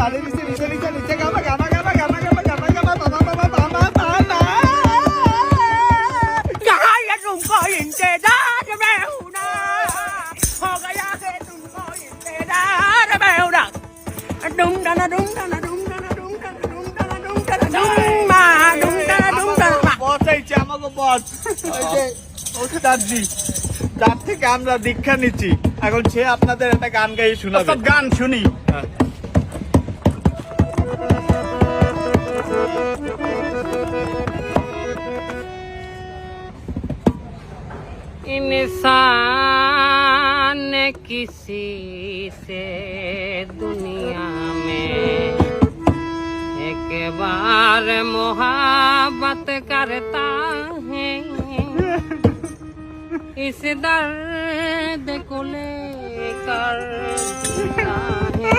गाने नीचे नीचे नीचे नीचे गाना गाना गाना गाना गाना गाना गाना बाबा बाबा बाबा बाबा कहाँ ये तुमको इंतजार में हूँ ना हो गया है तुमको इंतजार में हूँ ना डुम डना डुम डना डुम डना डुम डना डुम डना डुम डना डुम डना डुम डना বস আইছে আমাকে বস ওই যে ওস্তাদজি যার থেকে আমরা দীক্ষা নিচ্ছি এখন সে আপনাদের একটা গান গাইয়ে শোনাবে সব গান শুনি इंसान किसी से दुनिया में एक बार मोहब्बत करता है इस दर्द को लेकर जीता है